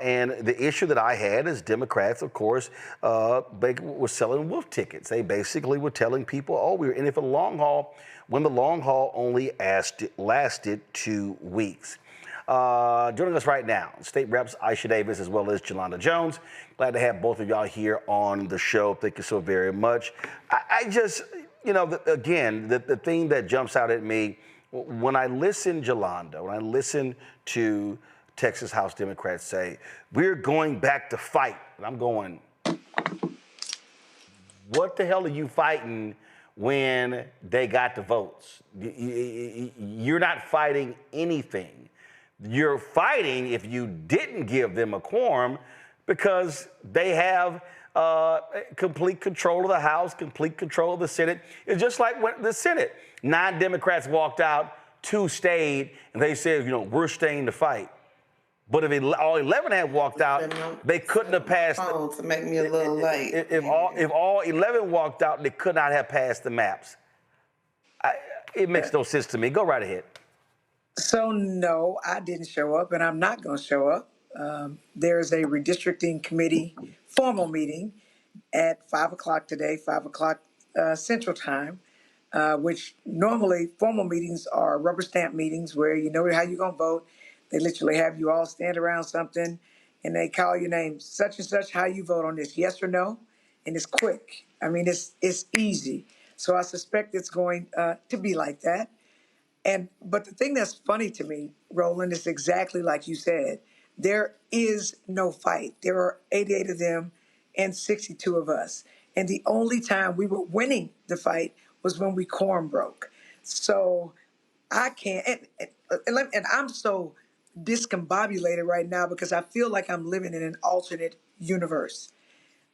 And the issue that I had is Democrats, of course, were selling wolf tickets. They basically were telling people, oh, we're in it for the long haul, when the long haul only lasted 2 weeks. Joining us right now, State Reps Aisha Davis as well as Jelanda Jones. Glad to have both of y'all here on the show. Thank you so very much. I just, again, the thing that jumps out at me, when I listen, Jelanda, when I listen to Texas House Democrats say, we're going back to fight. And I'm going, what the hell are you fighting when they got the votes? You're not fighting anything. You're fighting if you didn't give them a quorum because they have complete control of the House, complete control of the Senate. It's just like when the Senate, 9 Democrats walked out, 2 stayed, and they said, we're staying to fight. But if all 11 had walked out, they couldn't have passed. To make me a little late. If all 11 walked out, they could not have passed the maps. It makes no sense to me. Go right ahead. So no, I didn't show up, and I'm not going to show up. There's a redistricting committee formal meeting at 5 o'clock today, 5 o'clock Central Time, which normally formal meetings are rubber stamp meetings where you know how you're going to vote. They literally have you all stand around something, and they call your name, such and such, how you vote on this, yes or no, and it's quick. I mean, it's easy. So I suspect it's going to be like that. But the thing that's funny to me, Roland, is exactly like you said. There is no fight. There are 88 of them and 62 of us. And the only time we were winning the fight was when we quorum broke. So I can't, and I'm so discombobulated right now because I feel like I'm living in an alternate universe.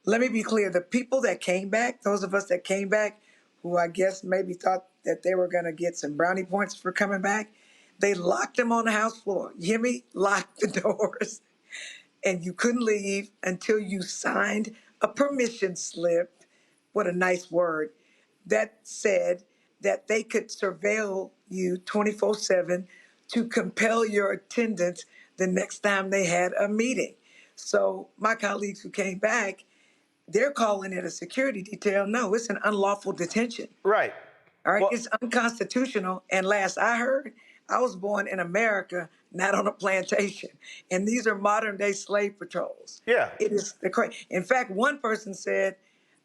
Let me be clear. The people that came back, those of us that came back, who I guess maybe thought that they were going to get some brownie points for coming back, they locked them on the House floor. You hear me? Locked the doors. And you couldn't leave until you signed a permission slip, what a nice word, that said that they could surveil you 24/7 to compel your attendance the next time they had a meeting. So my colleagues who came back, they're calling it a security detail. No, it's an unlawful detention. Right. All right, it's unconstitutional. And last I heard, I was born in America, not on a plantation. And these are modern day slave patrols. Yeah. It is the crazy. In fact, one person said,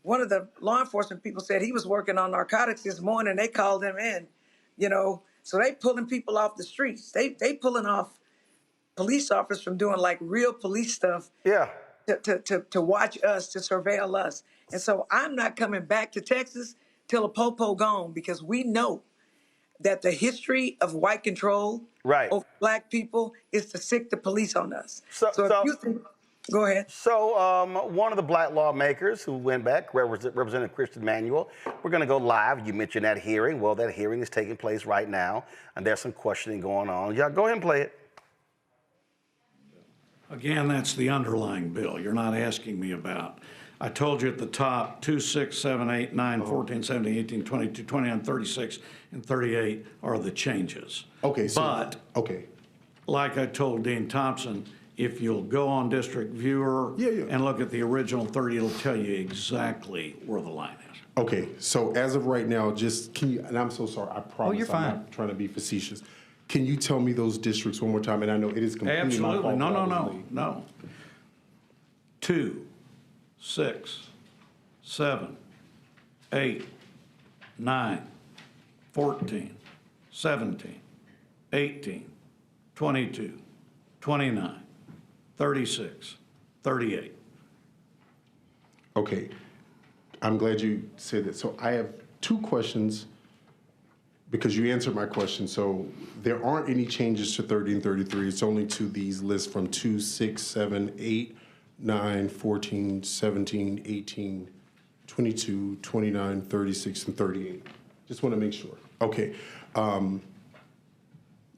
one of the law enforcement people said he was working on narcotics this morning. They called him in, so they pulling people off the streets. They pulling off police officers from doing like real police stuff. Yeah. To watch us, to surveil us. And so I'm not coming back to Texas till a popo gone, because we know that the history of white control over black people is to sick the police on us. So if you think, go ahead. So one of the black lawmakers who went back, Representative Christian Manuel, we're going to go live. You mentioned that hearing. Well, that hearing is taking place right now, and there's some questioning going on. Y'all go ahead and play it. Again, that's the underlying bill you're not asking me about. I told you at the top, 2, 6, 7, 8, 9, 14, 17, 18, 22, 29, 36, and 38 are the changes. Okay. But, like I told Dean Thompson, if you'll go on District Viewer and look at the original 30, it'll tell you exactly where the line is. Okay, so as of right now, just can you, and I'm so sorry, I promise you're fine. I'm not trying to be facetious. Can you tell me those districts one more time? And I know it is completely my fault. Absolutely. No. 2, 6, 7, 8, 9, 14, 17, 18, 22, 29, 36, 38. Okay, I'm glad you said that. So I have 2 questions because you answered my question. So there aren't any changes to 30 and 33. It's only to these lists from 2, 6, 7, 8, 9, 14, 17, 18, 22, 29, 36, and 38. Just want to make sure. Okay.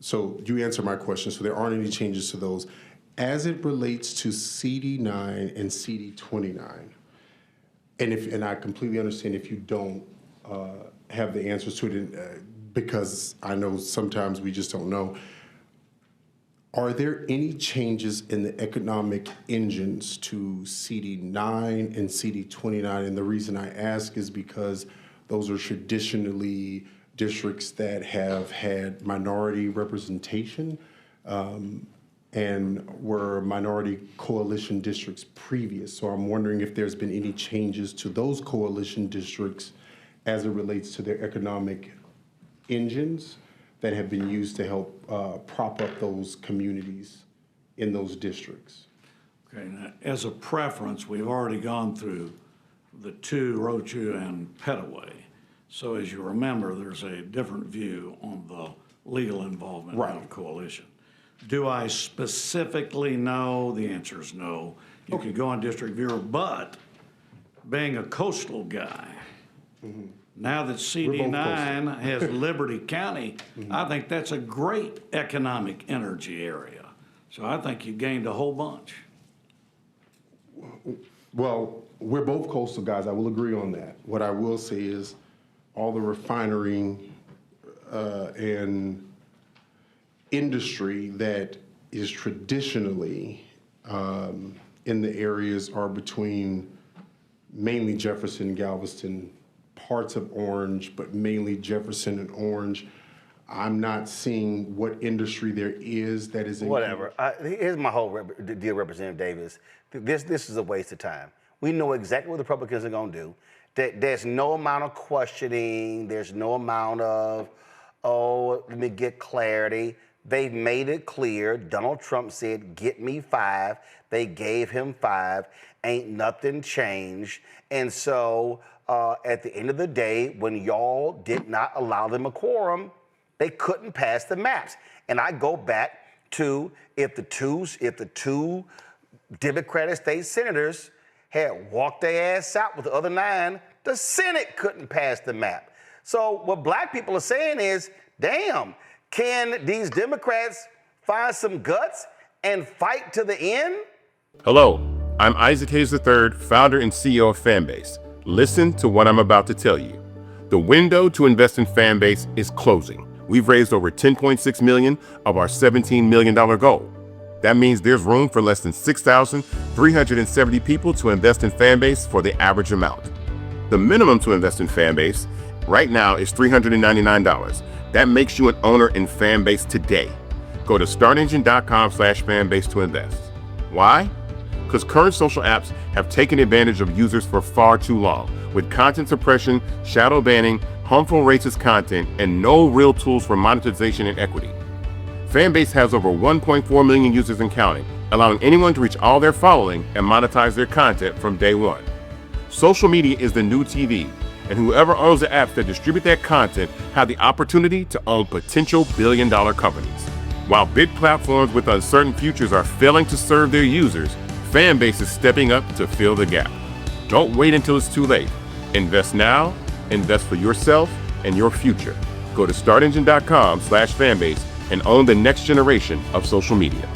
So you answered my question. So there aren't any changes to those. As it relates to CD9 and CD29, and I completely understand if you don't have the answers to it, because I know sometimes we just don't know. Are there any changes in the economic engines to CD9 and CD29? And the reason I ask is because those are traditionally districts that have had minority representation and were minority coalition districts previous. So I'm wondering if there's been any changes to those coalition districts as it relates to their economic engines that have been used to help prop up those communities in those districts. Okay, now, as a preference, we've already gone through the two, Rochu and Petaway. So as you remember, there's a different view on the legal involvement of coalition. Do I specifically know? The answer is no. You can go on district viewer, but being a coastal guy, now that CD9 has Liberty County, I think that's a great economic energy area. So I think you gained a whole bunch. Well, we're both coastal guys. I will agree on that. What I will say is all the refining and industry that is traditionally in the areas are between mainly Jefferson, Galveston, parts of Orange, but mainly Jefferson and Orange. I'm not seeing what industry there is that is in. Whatever. Here's my whole deal, Representative Davis. This is a waste of time. We know exactly what the Republicans are going to do. There's no amount of questioning. There's no amount of, oh, let me get clarity. They've made it clear. Donald Trump said, get me 5. They gave him 5. Ain't nothing changed. And so at the end of the day, when y'all did not allow them a quorum, they couldn't pass the maps. And I go back to if the two Democratic state senators had walked their ass out with the other 9, the Senate couldn't pass the map. So what black people are saying is, damn, can these Democrats find some guts and fight to the end? Hello, I'm Isaac Hayes III, founder and CEO of Fanbase. Listen to what I'm about to tell you. The window to invest in Fanbase is closing. We've raised over $10.6 million of our $17 million goal. That means there's room for less than 6,370 people to invest in Fanbase for the average amount. The minimum to invest in Fanbase right now is $399. That makes you an owner in Fanbase today. Go to startengine.com/fanbase to invest. Why? Because current social apps have taken advantage of users for far too long, with content suppression, shadow banning, harmful racist content, and no real tools for monetization and equity. Fanbase has over 1.4 million users and counting, allowing anyone to reach all their following and monetize their content from day one. Social media is the new TV, and whoever owns the apps that distribute that content have the opportunity to own potential billion-dollar companies. While big platforms with uncertain futures are failing to serve their users, Fanbase is stepping up to fill the gap. Don't wait until it's too late. Invest now, invest for yourself and your future. Go to startengine.com/fanbase and own the next generation of social media.